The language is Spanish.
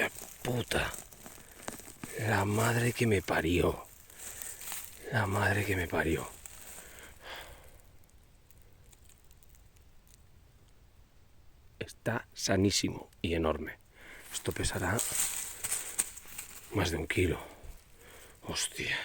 Hostia puta. La madre que me parió. La madre que me parió. Está sanísimo y enorme. Esto pesará más de 1 kilo. Hostia.